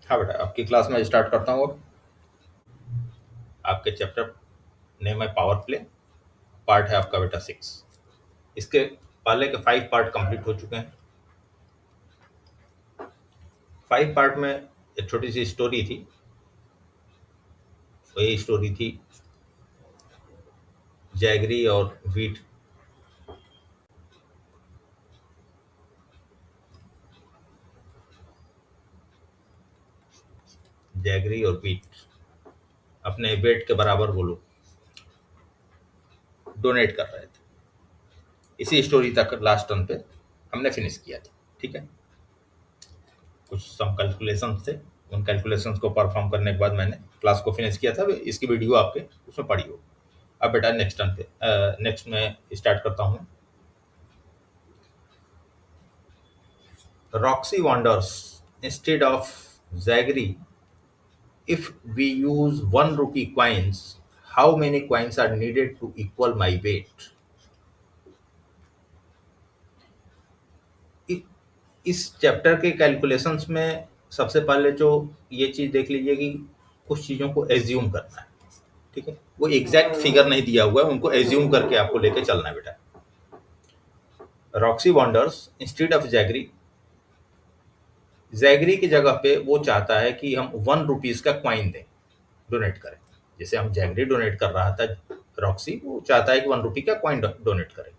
हाँ बेटा, आपकी क्लास में स्टार्ट करता हूँ अब। आपके चैप्टर नेम है पावर प्ले। पार्ट है आपका बेटा 6। इसके पहले के 5 पार्ट कंप्लीट हो चुके हैं। 5 पार्ट में एक छोटी सी स्टोरी थी। वही स्टोरी थी जैगरी और वीट। जैगरी और वीट अपने वेट के बराबर वो लोग डोनेट कर रहे थे। इसी स्टोरी तक लास्ट टर्न पे हमने फिनिश किया था। ठीक है, कुछ सम कैलकुलेशन थे। उन कैलकुलेशंस को परफॉर्म करने के बाद मैंने क्लास को फिनिश किया था। इसकी वीडियो आपके उसमें पड़ी हो। अब बेटा नेक्स्ट टर्न पे नेक्स्ट में स्टार्ट करता हूँ। Roxy wonders, instead of Zagri, if we use 1 rupee coins, how many coins are needed to equal my weight? इ- इस चैप्टर के कैलकुलेशंस में सबसे पहले जो ये चीज देख लीजिए कि कुछ चीजों को एज्यूम करना है। ठीक है, वो एग्जैक्ट फिगर नहीं दिया हुआ है, उनको एज्यूम करके आपको लेके चलना है बेटा। Roxy wonders instead of jaggery, jaggery की जगह पे वो चाहता है कि हम 1 रुपीज का क्वाइन दें, डोनेट करें। जैसे हम जैगरी डोनेट कर रहा था, रॉक्सी वो चाहता है कि 1 रुपी का क्वाइन डोनेट करें।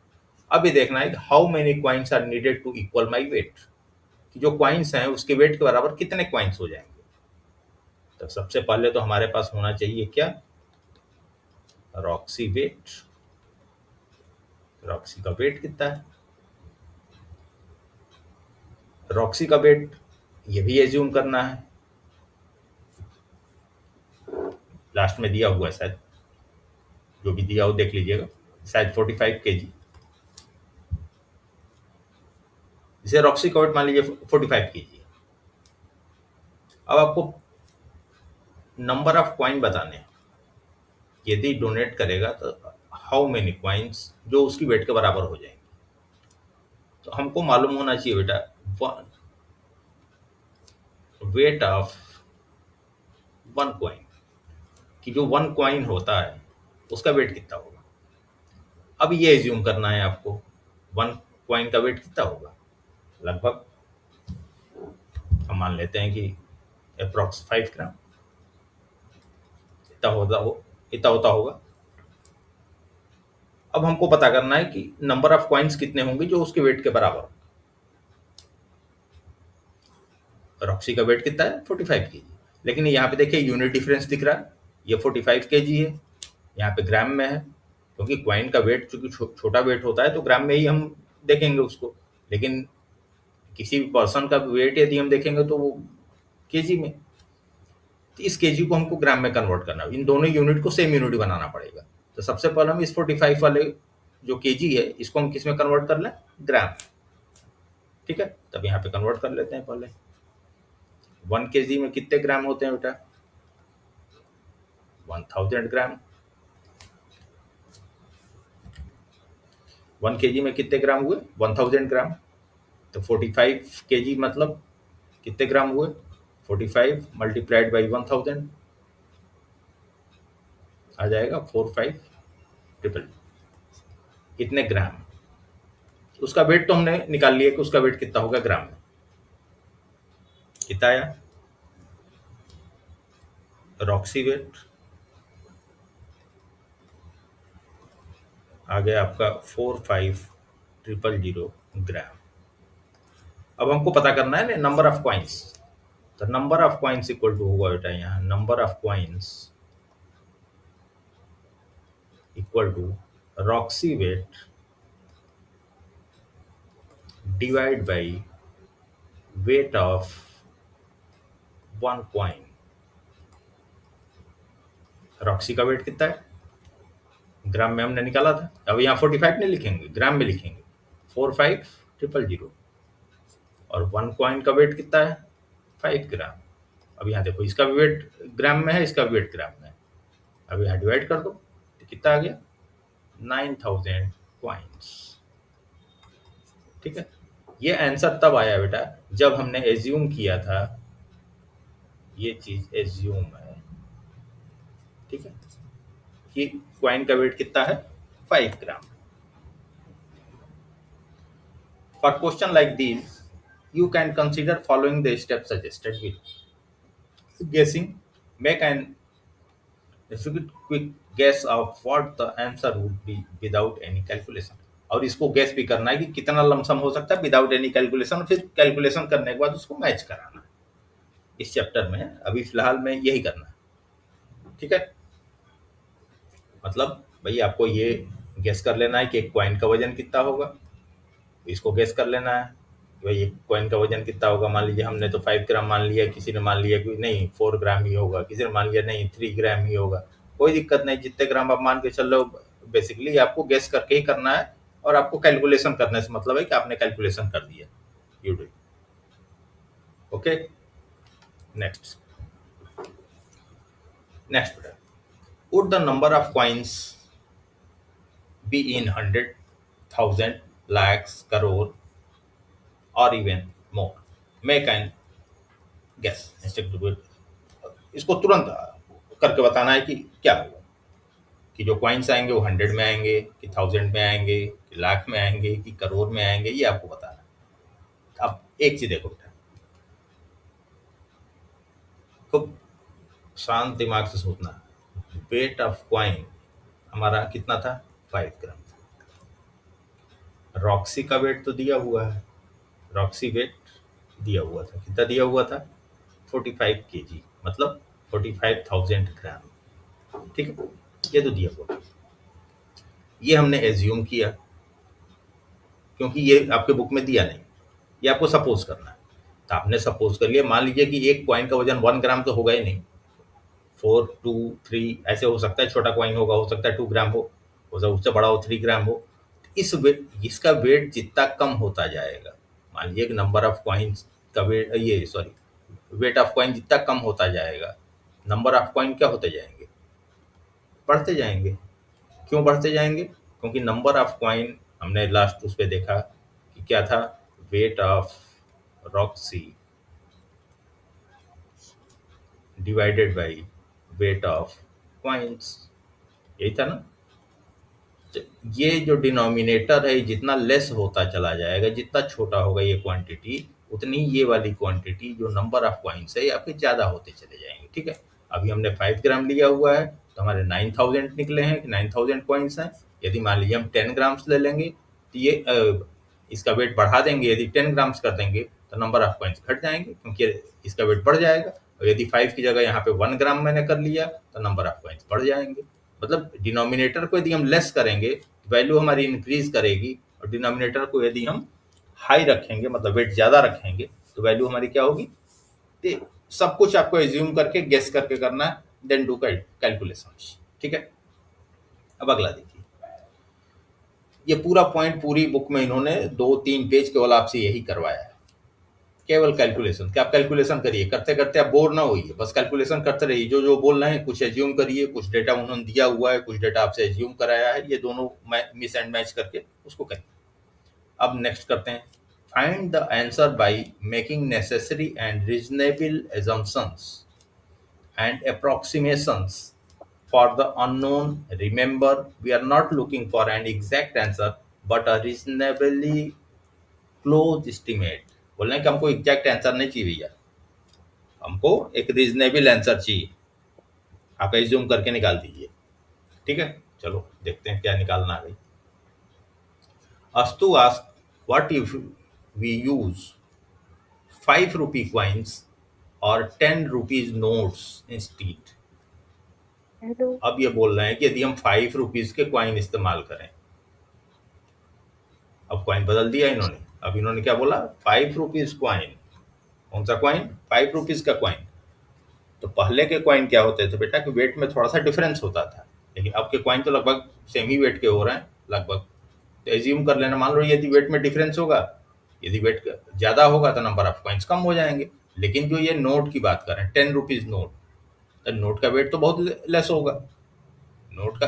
अब ये देखना है कि how many coins are needed to equal my weight, कि जो क्वाइंस हैं उसके वेट के बराबर कितने क्वाइंस हो जाएंगे। तो सबसे पहले तो हमारे पास होना चाहिए क्या, रॉक्सी वेट। रॉक्सी का वेट कितना है, रॉक्सी का वेट ये भी एज्यूम करना है। लास्ट में दिया हुआ है शायद, जो भी दिया हो देख लीजिएगा, शायद 45 kg। जैसे रॉक्सी का वेट मान लीजिए 45 kg। अब आपको नंबर ऑफ क्वाइन बताने हैं। यदि डोनेट करेगा तो हाउ मेनी क्वाइंस जो उसकी वेट के बराबर हो जाएंगे। तो हमको मालूम होना चाहिए बेटा वेट ऑफ 1 क्वाइन, कि जो 1 क्वाइन होता है उसका वेट कितना होगा। अब ये एज्यूम करना है आपको 1 क्वाइन का वेट कितना होगा। लगभग हम मान लेते हैं कि अप्रोक्स 5 ग्राम इतना होता होगा। अब हमको पता करना है कि नंबर ऑफ क्वाइंस कितने होंगे जो उसके वेट के बराबर हो। रॉक्सी का वेट कितना है 45 kg, लेकिन यहाँ पे देखिए यूनिट डिफरेंस दिख रहा है। ये 45 kg है, यहाँ पे ग्राम में है, क्योंकि क्वाइन का वेट चूंकि छोटा वेट होता है तो ग्राम में ही हम देखेंगे उसको। लेकिन किसी भी पर्सन का वेट यदि हम देखेंगे तो वो केजी में। तो इस केजी को हमको ग्राम में कन्वर्ट करना है, इन दोनों यूनिट को सेम यूनिट बनाना पड़ेगा। तो सबसे पहले हम इस 45 वाले जो केजी है इसको हम किस में कन्वर्ट कर लें, ग्राम। ठीक है, तब यहाँ पे कन्वर्ट कर लेते हैं पहले। 1 kg में कितने ग्राम होते हैं बेटा, 1000 ग्राम। 1 kg में कितने ग्राम हुए, 1000 ग्राम। तो 45 kg मतलब कितने ग्राम हुए, 45 मल्टीप्लाइड बाई 1000 आ जाएगा 45 इतने ग्राम। उसका वेट तो हमने निकाल लिया कि उसका वेट कितना होगा ग्राम में। कितना आया, रॉक्सी वेट आ गया आपका 45,000 ग्राम। अब हमको पता करना है ना नंबर ऑफ क्वाइंस। तो number of coins equal to होगा बेटा यहाँ number of coins equal to Roxy weight divide by weight of 1 coin. Roxy का वेट कितना है, ग्राम में हमने निकाला था। अब यहाँ 45 नहीं लिखेंगे, ग्राम में लिखेंगे 45,000। और 1 क्वाइन का वेट कितना है, 5 ग्राम। अब यहाँ देखो इसका भी वेट ग्राम में है, इसका भी वेट ग्राम में है। अब यहाँ डिवाइड कर दो तो कितना आ गया, 9,000 क्वाइंस। ठीक है, ये आंसर तब आया बेटा जब हमने एज्यूम किया था ये चीज एज्यूम है, ठीक है, कि क्वाइन का वेट कितना है, 5 ग्राम। For question like this you can consider following the steps suggested below. Guessing, make an quick guess of what the answer would be without any calculation. और इसको गैस भी करना है कि कितना लमसम हो सकता है विदाउट एनी कैलकुलेशन, फिर कैलकुलेशन करने के बाद उसको मैच कराना है। इस चैप्टर में अभी फिलहाल में यही करना है, ठीक है। मतलब भाई आपको ये गैस कर लेना है कि एक कॉइन का वजन कितना होगा, इसको गैस कर लेना है कि भाई एक कॉइन का वजन कितना होगा। मान लीजिए हमने तो 5 ग्राम मान लिया, किसी ने मान लिया कि नहीं 4 ग्राम ही होगा, किसी ने मान लिया नहीं 3 ग्राम ही होगा। कोई दिक्कत नहीं, जितने ग्राम आप मान के चल रहे हो, बेसिकली आपको गैस करके ही करना है और आपको कैलकुलेशन करने से मतलब है कि आपने कैलकुलेशन कर दिया। You do okay. Next next would the number of coins be in 100, 1000, lakhs, crore, or even more? Make an guess instead of it. इसको तुरंत करके बताना है कि क्या होगा, कि जो कॉइन्स आएंगे वो 100 में आएंगे, कि 1000 में आएंगे, कि लाख में आएंगे, कि करोड़ में आएंगे, ये आपको बताना है। अब एक चीज देखो बेटा, खूब शांत दिमाग से सोचना। वेट ऑफ कॉइन हमारा कितना था, 5 ग्राम था। रॉक्सी का वेट तो दिया हुआ है, रॉक्सी वेट दिया हुआ था, कितना दिया हुआ था, 45 kg, मतलब 45,000 ग्राम, ठीक है। ये तो दिया हुआ, ये हमने एज्यूम किया क्योंकि ये आपके बुक में दिया नहीं, ये आपको सपोज करना है। तो आपने सपोज कर लिया, मान लीजिए कि एक कॉइन का वजन 1 ग्राम तो होगा ही नहीं, 4, 2, 3 ऐसे हो सकता है, छोटा कॉइन होगा, हो सकता है 2 ग्राम हो सकता है उससे बड़ा हो 3 ग्राम हो। इस वेट, इसका वेट जितना कम होता जाएगा, मान लीजिए कि नंबर ऑफ कॉइन्स का वेट, ये सॉरी, वेट ऑफ कॉइन जितना कम होता जाएगा, नंबर ऑफ कॉइन क्या होते जाएंगे, बढ़ते जाएंगे। क्यों बढ़ते जाएंगे, क्योंकि नंबर ऑफ कॉइन हमने लास्ट उस पे देखा कि क्या था, weight of Roxy divided by weight of coins, यही था ना। ये जो डिनोमिनेटर है जितना लेस होता चला जाएगा, जितना छोटा होगा ये क्वांटिटी, उतनी ये वाली क्वांटिटी जो नंबर ऑफ कॉइन्स है आपके ज़्यादा होते चले जाएंगे, ठीक है। अभी हमने 5 ग्राम लिया हुआ है तो हमारे 9000 निकले हैं कि 9000 कॉइन्स हैं। यदि मान लीजिए हम 10 ग्राम्स ले लेंगे तो ये इसका वेट बढ़ा देंगे, यदि 10 ग्राम्स कर देंगे तो नंबर ऑफ कॉइन्स घट जाएंगे क्योंकि इसका वेट बढ़ जाएगा। और यदि 5 की जगह यहाँ पे 1 ग्राम मैंने कर लिया तो नंबर ऑफ कॉइन्स बढ़ जाएंगे। मतलब डिनोमिनेटर को यदि हम लेस करेंगे वैल्यू हमारी इंक्रीज करेगी, और डिनोमिनेटर को यदि हम हाई रखेंगे मतलब वेट ज़्यादा रखेंगे तो वैल्यू हमारी क्या होगी। तो सब कुछ आपको एज्यूम करके गेस करके करना है, देन डू कैलकुलेशंस, ठीक है। अब अगला देखिए, ये पूरा पॉइंट पूरी बुक में इन्होंने 2-3 पेज केवल आपसे यही करवाया है, केवल कैलकुलेशन। कि आप कैलकुलेशन करिए, करते करते आप बोर ना होइए, बस कैलकुलेशन करते रहिए। जो जो बोल रहे हैं कुछ एज्यूम करिए, कुछ डेटा उन्होंने दिया हुआ है, कुछ डेटा आपसे एज्यूम कराया है, ये दोनों मिस एंड मैच करके उसको करिए। अब नेक्स्ट करते हैं, find the answer by making necessary and reasonable assumptions and approximations for the unknown. Remember, we are not looking for an exact answer but a reasonably close estimate. बोल रहे हैं कि हमको एग्जैक्ट आंसर नहीं चाहिए भैया, हमको एक रीजनेबल आंसर चाहिए। आप एज्यूम करके निकाल दीजिए, ठीक है। चलो देखते हैं क्या निकालना है भाई। Astu asks, what if we use 5 rupee coins और 10 रुपीज नोट्स इंस्टीड। हेलो। अब ये बोल रहे हैं कि यदि हम 5 रुपीज के कॉइन इस्तेमाल करें, अब कॉइन बदल दिया इन्होंने। अब इन्होंने क्या बोला, 5 रुपीज कॉइन। कौन सा कॉइन, 5 रुपीज का कॉइन। तो पहले के कॉइन क्या होते थे बेटा कि वेट में थोड़ा सा डिफरेंस होता था, लेकिन अब के कॉइन तो लगभग सेम ही वेट के हो रहे हैं लगभग। तो एज्यूम कर लेना, मान लो यदि वेट में डिफरेंस होगा, यदि वेट ज़्यादा होगा तो नंबर ऑफ कॉइन्स कम हो जाएंगे। लेकिन जो ये नोट की बात कर रहे हैं, 10 रुपीज़ नोट, तो नोट का वेट तो बहुत लेस होगा। नोट का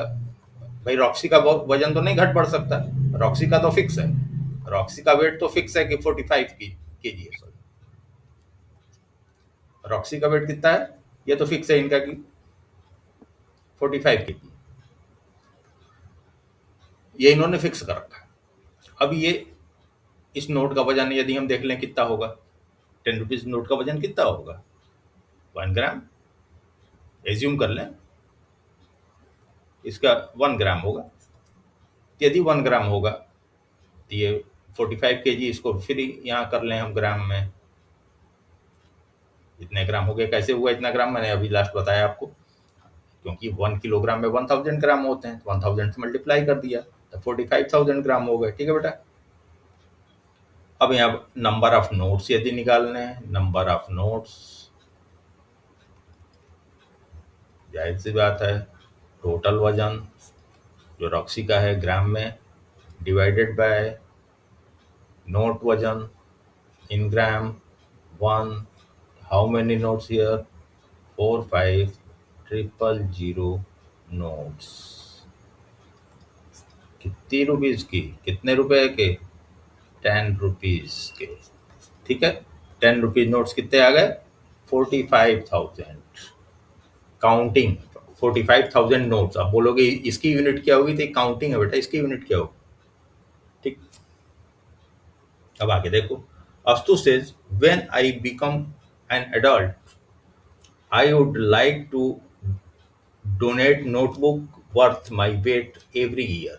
भाई रॉक्सी का वजन तो नहीं घट बढ़ सकता, रॉक्सी का तो फिक्स है, रॉक्सी का वेट तो फिक्स है कि 45 की जी है, सॉरी। रॉक्सी का वेट कितना है? ये तो फिक्स है इनका कि 45 केजी, ये इन्होंने फिक्स कर रखा है। अब ये इस नोट का वजन यदि हम देख लें कितना होगा, 10 रुपीज नोट का वजन कितना होगा? 1 ग्राम। एज्यूम कर लें इसका 1 ग्राम होगा। यदि 1 ग्राम होगा तो ये 45 केजी, इसको फिर यहाँ कर लें हम ग्राम में, इतने ग्राम हो गए। कैसे हुआ इतना ग्राम? मैंने अभी लास्ट बताया आपको, क्योंकि 1 किलोग्राम में 1000 ग्राम होते हैं, तो 1000 से मल्टीप्लाई कर दिया तो 45,000 ग्राम हो गए। ठीक है बेटा। अब यहाँ नंबर ऑफ नोट्स यदि निकालने हैं, नंबर ऑफ नोट्स, जाहिर सी बात है टोटल वजन जो रॉक्सी का है ग्राम में, डिवाइडेड बाय नोट वजन इन ग्राम 1। How many notes here? 45,000 notes. कितनी रुपीज की? कितने रुपए के? 10 रुपीज के। ठीक है। 10 रुपीज नोट्स कितने आ गए? 45,000 काउंटिंग। 45,000 नोट्स। आप बोलोगे इसकी यूनिट क्या होगी? तो काउंटिंग है बेटा, इसकी यूनिट क्या होगी? ठीक। अब आगे देखो। Astu says when I become an adult I would like to donate notebook worth my weight every year.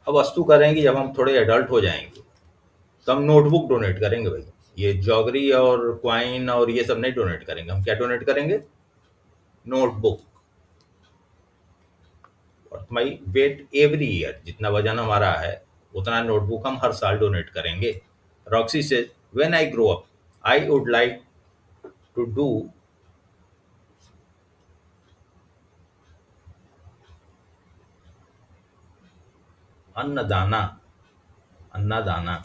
अब अस्तु करें कि जब हम थोड़े एडल्ट हो जाएंगे तो हम नोटबुक डोनेट करेंगे भाई। ये जॉगरी और क्वाइन और ये सब नहीं डोनेट करेंगे। हम क्या डोनेट करेंगे? Notebook worth my weight every year. जितना वजन हमारा है उतना नोटबुक हम हर साल डोनेट करेंगे। रॉक्सी से when I grow up I would like to do annadana, annadana,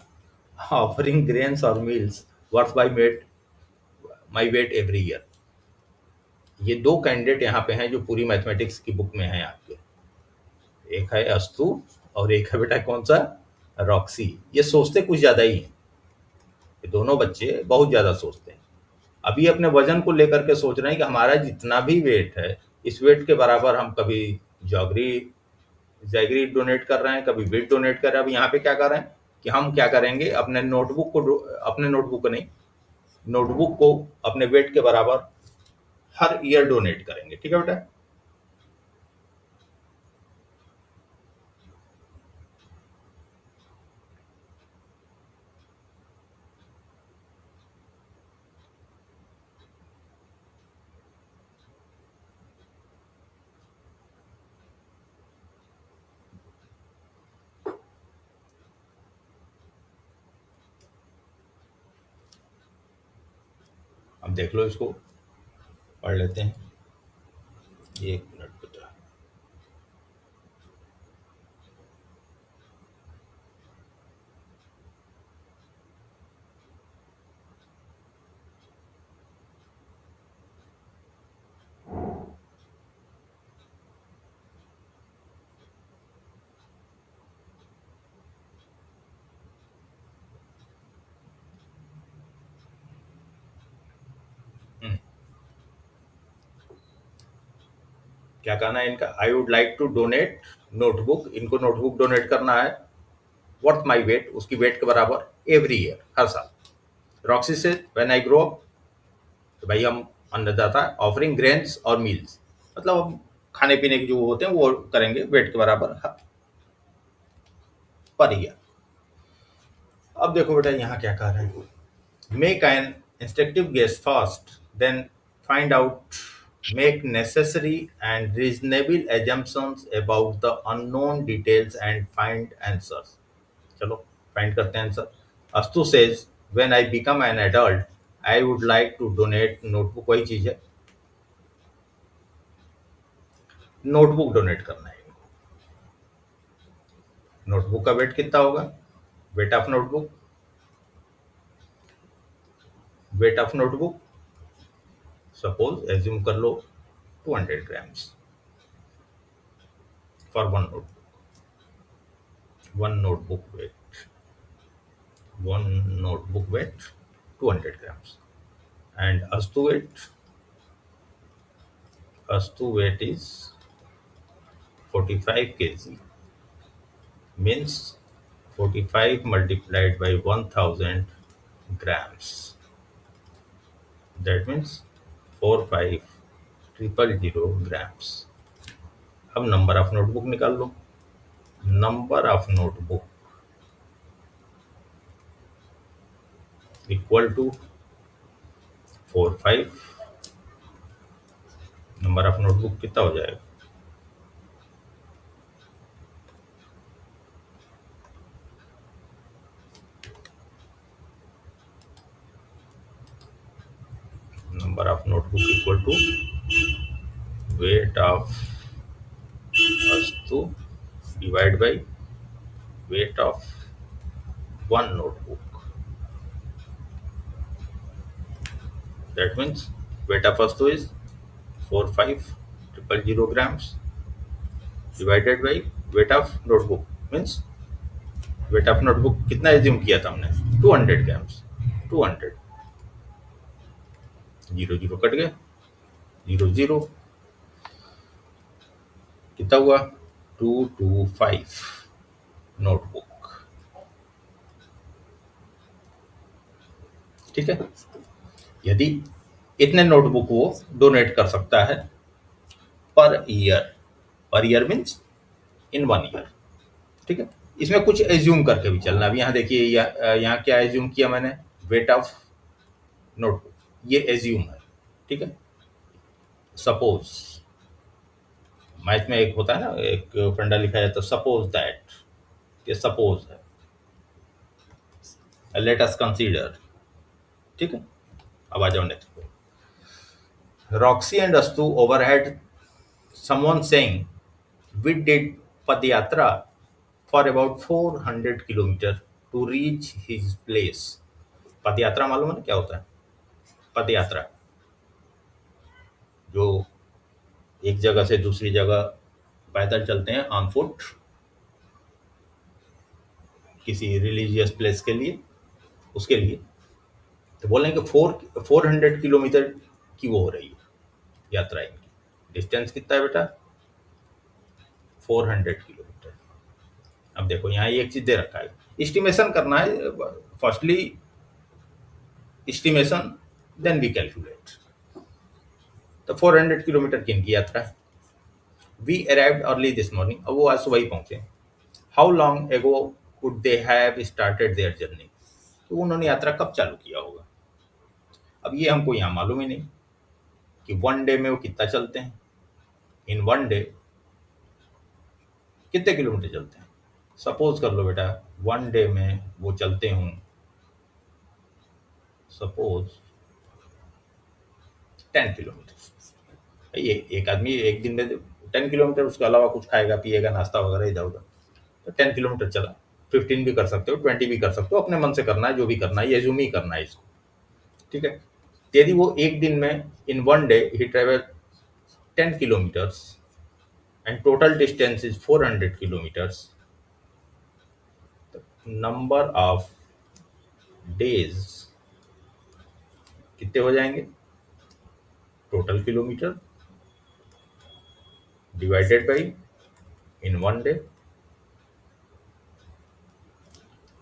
offering grains और meals worth my weight every year. ये दो कैंडिडेट यहाँ पे हैं जो पूरी मैथमेटिक्स की बुक में हैं आपके। एक है अस्तु और एक है बेटा कौन सा? रॉक्सी। ये सोचते कुछ ज्यादा ही हैं, ये दोनों बच्चे बहुत ज्यादा सोचते हैं। अभी अपने वजन को लेकर के सोच रहे हैं कि हमारा जितना भी वेट है इस वेट के बराबर हम कभी जॉगरी जैगरी डोनेट कर रहे हैं, कभी वेट डोनेट कर रहे हैं। अब यहाँ पे क्या कर रहे हैं कि हम क्या करेंगे, अपने नोटबुक को अपने नोटबुक को नहीं, नोटबुक को अपने वेट के बराबर हर ईयर डोनेट करेंगे। ठीक है बेटा। अब देख लो, इसको पढ़ लेते हैं। 1 मिनट बेटा। हम्म, क्या कहना है इनका? I would like to donate notebook, इनको नोटबुक डोनेट करना है वर्थ माई वेट, उसकी वेट के बराबर एवरी ईयर, हर साल। रॉक्सी से व्हेन आई ग्रो अप, तो भाई हम अन्नदाता, ऑफरिंग ग्रेन्स और मील्स, मतलब हम खाने पीने के जो होते हैं वो करेंगे वेट के बराबर पर ईयर। अब देखो बेटा यहाँ क्या कह रहे हैं। Make an instructive guess first, then find out, make necessary and reasonable assumptions about the unknown details and find answers। चलो फाइंड करते हैं answer. Astu says when I become an adult I would like to donate notebook, वही चीज है, notebook donate करना है इनको। Notebook का वेट कितना होगा? Weight of notebook, weight of notebook suppose assume कर लो 200 grams for one notebook weight, one notebook weight 200 grams. and Astu weight is 45 kg, means 45 multiplied by 1000 grams. That means 45,000 grams. अब number of notebook निकाल लो. Number of notebook equal to 45. Number of notebook कितना हो जाएगा? Number of notebook equal to weight of Astu divided by weight of one notebook. That means weight of Astu is 45,000 grams divided by weight of notebook, means weight of notebook कितना assume किया था हमने? 200 grams. 200. 0 0 cut गया. 0 0 कितना हुआ? 225 notebook. ठीक है. यदि इतने नोटबुक वो डोनेट कर सकता है per year means in 1 year. ठीक है. इसमें कुछ एज्यूम करके भी चलना. अब यहाँ देखिए, यहाँ क्या एज्यूम किया मैंने? Wait of notebook. ये एज्यूम है. ठीक है. सपोज मैथ में एक होता है ना, एक फंडा लिखा जाता है, सपोज दैट. ये सपोज है. Let us consider. ठीक है. अब आ जाओ नेक्स्ट. रॉक्सी एंड अस्तु overhead someone saying we did Padayatra for about 400 kilometer to reach his place. पदयात्रा मालूम है ना क्या होता है? पदयात्रा जो एक जगह से दूसरी जगह पैदल चलते हैं ऑन फुट, किसी रिलीजियस प्लेस के लिए, उसके लिए. तो बोल रहे हैं कि 400 किलोमीटर की वो हो रही है यात्रा. इनकी डिस्टेंस कितना है बेटा? 400 किलोमीटर. अब देखो यहाँ एक चीज दे रखा है, एस्टिमेशन करना है. Firstly estimation, then we calculate. तो 400 किलोमीटर की इनकी यात्रा है. We arrived early this morning. अब वो आज सुबह ही पहुंचे. How long ago would they have started their journey. तो उन्होंने यात्रा कब चालू किया होगा? अब ये हमको यहाँ मालूम ही नहीं कि 1 डे में वो कितना चलते हैं. इन 1 डे कितने किलोमीटर चलते हैं? सपोज कर लो बेटा 1 डे में वो चलते हों, सपोज 10 किलोमीटर. ये एक आदमी एक दिन में 10 किलोमीटर, उसके अलावा कुछ खाएगा पिएगा, नाश्ता वगैरह इधर उधर, तो 10 किलोमीटर चला. 15 भी कर सकते हो, 20 भी कर सकते हो, अपने मन से करना है, जो भी करना है, ये एज्यूम ही करना है इसको. ठीक है. यदि वो एक दिन में इन 1 day he travel 10 kilometres and total distance is 400 kilometers, the number of days कितने हो जाएंगे? Total kilometre divided by in 1 day.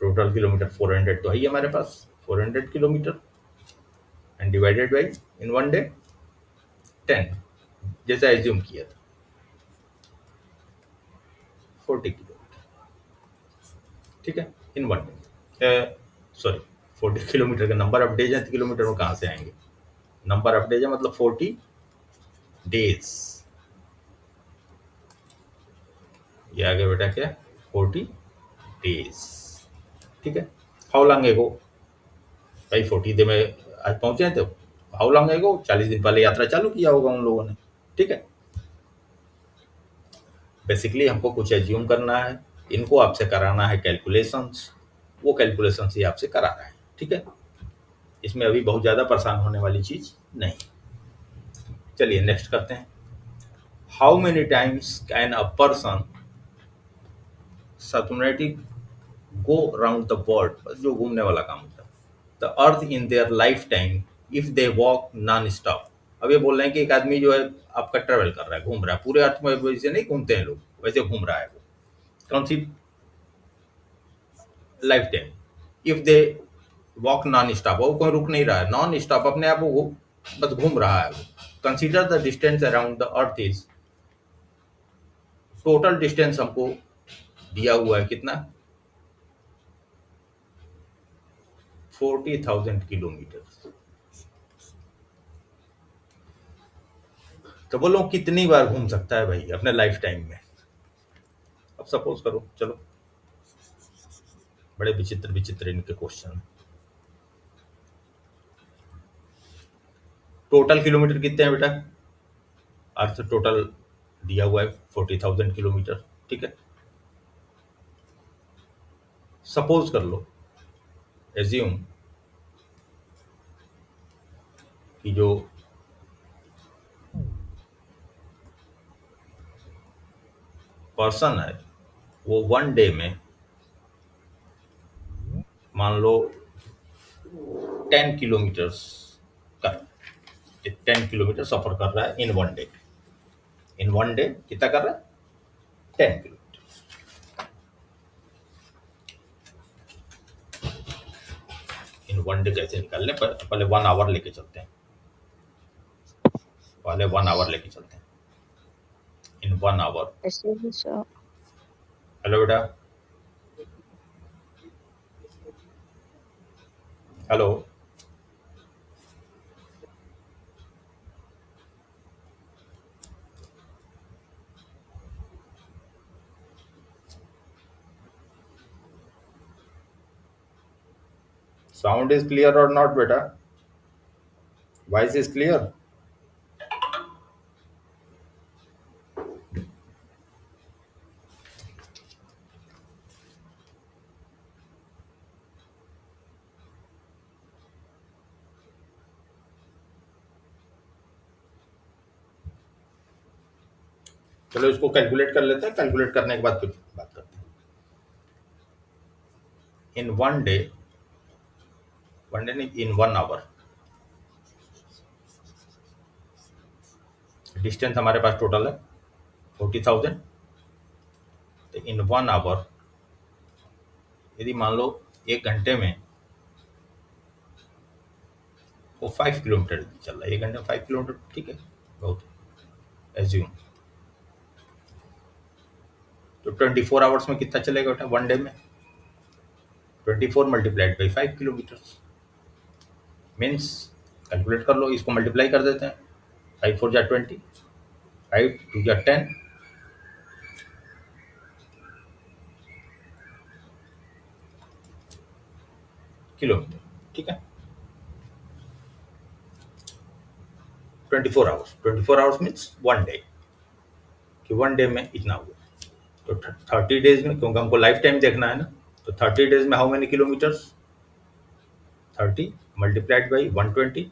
Total kilometre 400 तो है ही हमारे पास, 400 kilometre and divided by in 1 day 10, जैसा एज्यूम किया था 40 किलोमीटर. ठीक है. इन 1 डे, सॉरी 40 किलोमीटर का नंबर ऑफ डेज है, किलोमीटर में कहाँ से आएंगे? नंबर ऑफ डेज है मतलब 40 डेज. ये आ गया बेटा क्या? 40 डेज. ठीक है. हाउ लॉन्ग एगो, भाई 40 डे में आज पहुंचे हैं, तो हाउ लॉन्ग एगो 40 दिन पहले यात्रा चालू किया होगा उन लोगों ने. ठीक है. बेसिकली हमको कुछ एज्यूम करना है, इनको आपसे कराना है कैलकुलेशंस, वो कैलकुलेशंस ही आपसे करा रहे हैं. ठीक है. इसमें अभी बहुत ज़्यादा परेशान होने वाली चीज़ नहीं. चलिए नेक्स्ट करते हैं. How many times can a person circulating go round the world, जो घूमने वाला काम होता है, the earth in their life time if they walk non stop. अब ये बोल रहे हैं कि एक आदमी जो है आपका ट्रेवल कर रहा है, घूम रहा है, पूरे अर्थ में वैसे नहीं घूमते हैं लोग, वैसे घूम रहा है वो। कौन सी life time? If they walk non stop, वो कोई रुक नहीं रहा है, नॉन स्टॉप अपने आप वो बस घूम रहा है वो। Consider the distance around the earth is, total distance हमको दिया हुआ है कितना? 40,000 किलोमीटर। तो बोलो कितनी बार घूम सकता है भाई अपने लाइफ टाइम में? अब सपोज करो, चलो बड़े विचित्र विचित्र इनके क्वेश्चन। टोटल किलोमीटर कितने हैं बेटा? अर्थ टोटल दिया हुआ है 40,000 किलोमीटर, ठीक है। सपोज कर लो, एज्यूम कि जो पर्सन है वो 1 डे में मान लो 10 किलोमीटर्स का 10 किलोमीटर सफर कर रहा है इन 1 डे। इन 1 डे कितना कर रहा है? 10 किलोमीटर। इन 1 डे कैसे निकालने पर पहले 1 आवर लेके चलते हैं। पहले 1 आवर लेके चलते हैं। इन 1 आवर, Excuse sir. हेलो बेटा, हेलो, साउंड इज क्लियर और नॉट बेटा? Voice is clear? चलो इसको कैलकुलेट कर लेते हैं, कैलकुलेट करने के बाद फिर बात करते हैं। इन 1 डे, 1 डे नहीं, इन 1 आवर डिस्टेंस हमारे पास टोटल है 40,000। तो इन 1 आवर यदि मान लो 1 घंटे में वो 5 किलोमीटर चल रहा है, 1 घंटे में 5 किलोमीटर, ठीक है, बहुत एज्यूम। तो 24 आवर्स में कितना चलेगा बेटा 1 डे में? 24 multiplied by 5 kilometre means, calculate कर लो, इसको मल्टीप्लाई कर देते हैं। 5 4 जा 20, 5 2 जा 10 किलोमीटर, ठीक है। 24 आवर्स, 24 आवर्स मीन्स 1 डे, कि 1 डे में इतना हुआ। तो 30 डेज में, क्योंकि हमको लाइफ टाइम देखना है ना, तो 30 डेज में how many kilometres? 30 multiplied by 120,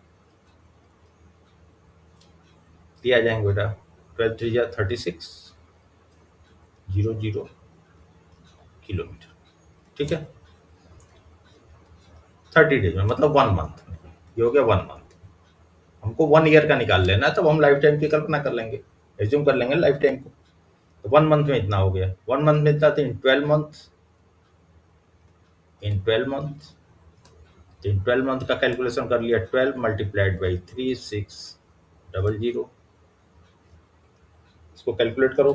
ये आ जाएंगे बेटा 12 3 जा 36, 00 किलोमीटर, ठीक है। 30 डेज में मतलब 1 मंथ में, ये हो गया 1 मंथ। हमको 1 ईयर का निकाल लेना है, तब हम लाइफ टाइम की कल्पना कर लेंगे, एज्यूम कर लेंगे लाइफ टाइम को। तो 1 मंथ में इतना हो गया, 1 मंथ में इतना, तो इन 12 मंथ, इन 12 मंथ, तो इन 12 मंथ का कैलकुलेशन कर लिया, 12 मल्टीप्लाइड बाई 3600, इसको कैलकुलेट करो,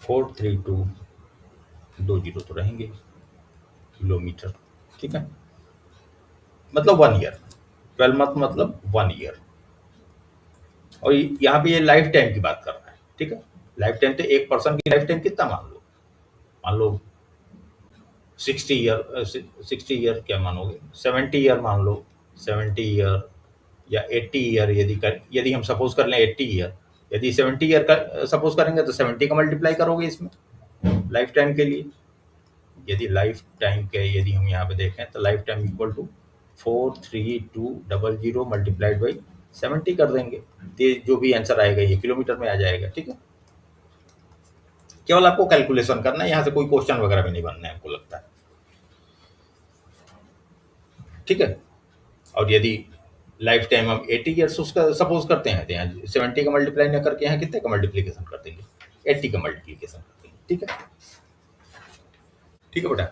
43220 तो रहेंगे किलोमीटर, ठीक है। मतलब 1 ईयर, 12 मंथ मतलब 1 ईयर। और यहाँ पे ये लाइफ टाइम की बात कर रहा है, ठीक है। लाइफ टाइम तो एक पर्सन की लाइफ टाइम कितना मान लो 60 ईयर, 60 ईयर क्या मानोगे, 70 ईयर मान लो, 70 ईयर या 80 ईयर, यदि हम सपोज कर लें 80 ईयर, यदि 70 ईयर का सपोज करेंगे तो 70 का मल्टीप्लाई करोगे इसमें लाइफ टाइम के लिए। यदि लाइफ टाइम के यदि हम यहाँ पे देखें तो lifetime equal to 43200 multiplied by 70 कर देंगे, तो ये जो भी आंसर आएगा ये किलोमीटर में आ जाएगा, ठीक है। केवल आपको कैलकुलेशन करना है, यहाँ से कोई क्वेश्चन वगैरह भी नहीं बनना है हमको लगता है। ठीक है? और यदि लाइफ टाइम हम 80 ईयर्स उसका सपोज करते हैं तो यहाँ 70 का मल्टीप्लाई ना करके यहाँ कितने का मल्टीप्लीकेशन कर देंगे? 80 का मल्टीप्लीकेशन कर देंगे। ठीक है? ठीक है बेटा?